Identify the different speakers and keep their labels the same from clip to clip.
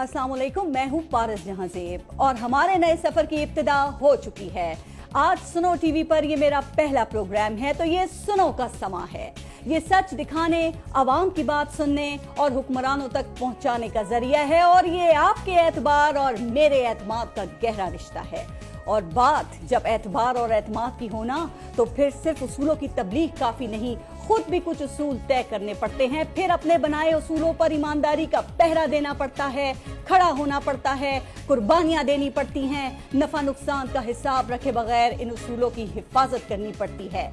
Speaker 1: अस्सलाम वालेकुम, मैं हूँ पारस जहां ज़ेब और हमारे नए सफर की इब्तिदा हो चुकी है। आज सुनो टीवी पर ये मेरा पहला प्रोग्राम है, तो ये सुनो का समा है। ये सच दिखाने, आवाम की बात सुनने और हुक्मरानों तक पहुंचाने का जरिया है और ये आपके एतबार और मेरे एतमाद का गहरा रिश्ता है। और बात जब एतबार और एतमाद की होना, तो फिर सिर्फ उसूलों की तबलीग काफी नहीं, खुद भी कुछ उसूल तय करने पड़ते हैं। फिर अपने बनाए उसूलों पर ईमानदारी का पहरा देना पड़ता है, खड़ा होना पड़ता है, कुर्बानियां देनी पड़ती हैं, नफा नुकसान का हिसाब रखे बगैर इन उसूलों की हिफाजत करनी पड़ती है।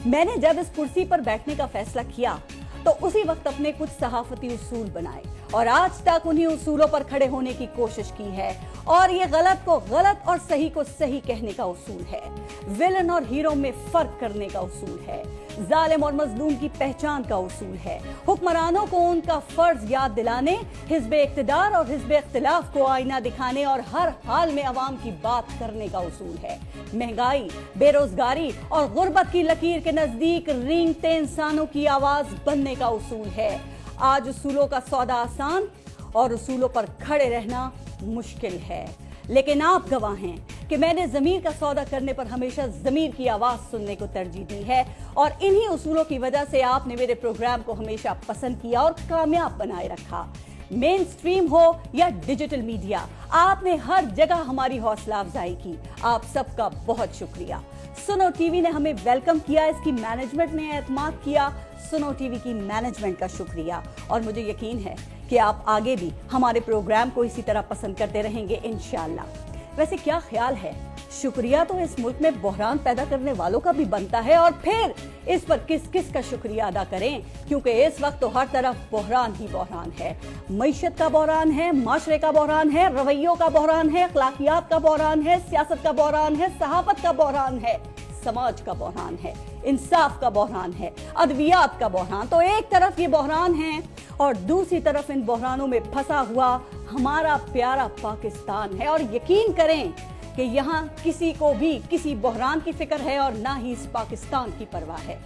Speaker 1: मैंने जब इस कुर्सी पर बैठने का फैसला किया तो उसी वक्त अपने कुछ सहाफती उसूल बनाए और आज तक उन्हीं उसूलों पर खड़े होने की कोशिश की है। और ये गलत को गलत और सही को सही कहने का उसूल है, विलन और हीरो में फर्क करने का उसूल है, जालिम और मजलूम की पहचान का उसूल है, हुक्मरानों को उनका फर्ज याद दिलाने, हिज़्ब इक़्तिदार और हिज़्ब इख्तिलाफ को आईना दिखाने और हर हाल में अवाम की बात करने का उसूल है। महंगाई, बेरोजगारी और गुर्बत की लकीर के नजदीक रेंगते इंसानों की आवाज बनने का उसूल है। आज उसूलों का सौदा आसान और उसूलों पर खड़े रहना मुश्किल है, लेकिन आप गवाह हैं कि मैंने ज़मीर का सौदा करने पर हमेशा ज़मीर की आवाज़ सुनने को तरजीह दी है और इन्हीं उसूलों की वजह से आपने मेरे प्रोग्राम को हमेशा पसंद किया और कामयाब बनाए रखा। मेन स्ट्रीम हो या डिजिटल मीडिया, आपने हर जगह हमारी हौसला अफजाई की। आप सबका बहुत शुक्रिया। सुनो टीवी ने हमें वेलकम किया, इसकी मैनेजमेंट ने एतमाद किया। सुनो टीवी की मैनेजमेंट का शुक्रिया और मुझे यकीन है कि आप आगे भी हमारे प्रोग्राम को इसी तरह पसंद करते रहेंगे इंशाअल्लाह। वैसे क्या ख्याल है, शुक्रिया तो इस मुल्क में बहरान पैदा करने वालों का भी बनता है और फिर इस पर किस किस का शुक्रिया अदा करें, क्योंकि इस वक्त तो हर तरफ बहरान ही बहरान है। मईशत का बहरान है, माशरे का बहरान है, रवैयों का बहरान है, अखलाकियात का बहरान है, सियासत का बहरान है, सहाफत का बहरान है, समाज का बहरान है, इंसाफ का बहरान है, अदवियात का बहरान। तो एक तरफ ये बहरान है और दूसरी तरफ इन बहरानों में फंसा हुआ हमारा प्यारा पाकिस्तान है। और यकीन करें कि यहाँ किसी को भी किसी बहरान की फिक्र है और ना ही इस पाकिस्तान की परवाह है।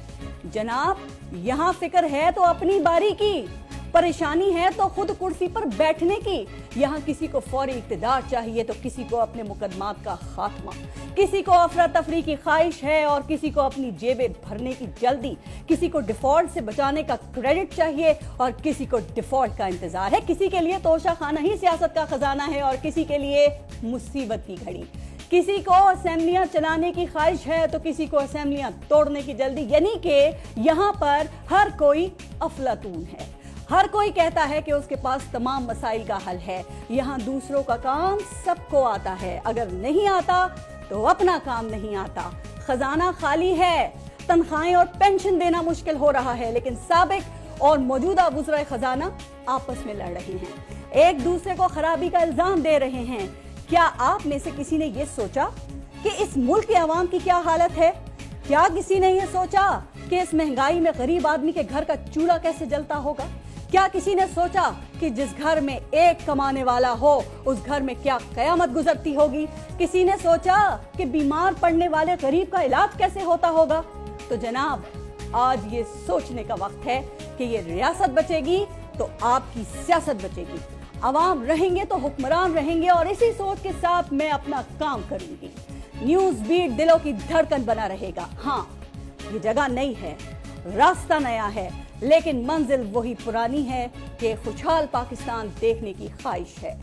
Speaker 1: जनाब, यहाँ फिक्र है तो अपनी बारी की, परेशानी है तो खुद कुर्सी पर बैठने की। यहाँ किसी को फौरी इक़्तिदार चाहिए तो किसी को अपने मुकदमात का खात्मा, किसी को अफरा तफरी की ख्वाहिश है और किसी को अपनी जेबें भरने की जल्दी, किसी को डिफॉल्ट से बचाने का क्रेडिट चाहिए और किसी को डिफॉल्ट का इंतजार है, किसी के लिए तोशा खाना ही सियासत का खजाना है और किसी के लिए मुसीबत की घड़ी, किसी को असेंबलियां चलाने की ख्वाहिश है तो किसी को असेंबलियां तोड़ने की जल्दी। यानी कि यहाँ पर हर कोई अफलातून है, हर कोई कहता है कि उसके पास तमाम मसाइल का हल है। यहाँ दूसरों का काम सबको आता है, अगर नहीं आता तो अपना काम नहीं आता। खजाना खाली है, तनख्वाहें और पेंशन देना मुश्किल हो रहा है, लेकिन साबिक और मौजूदा वुज़राए खजाना आपस में लड़ रहे हैं, एक दूसरे को खराबी का इल्जाम दे रहे हैं। क्या आप में से किसी ने ये सोचा कि इस मुल्क के अवाम की क्या हालत है? क्या किसी ने ये सोचा कि इस महंगाई में गरीब आदमी के घर का चूल्हा कैसे जलता होगा? क्या किसी ने सोचा कि जिस घर में एक कमाने वाला हो उस घर में क्या कयामत गुजरती होगी? किसी ने सोचा कि बीमार पड़ने वाले गरीब का इलाज कैसे होता होगा? तो जनाब, आज ये सोचने का वक्त है कि ये रियासत बचेगी तो आपकी सियासत बचेगी, अवाम रहेंगे तो हुक्मरान रहेंगे और इसी सोच के साथ मैं अपना काम करूंगी। न्यूज़ बीट दिलों की धड़कन बना रहेगा। हाँ, ये जगह नई है, रास्ता नया है, लेकिन मंजिल वही पुरानी है कि खुशहाल पाकिस्तान देखने की ख्वाहिश है।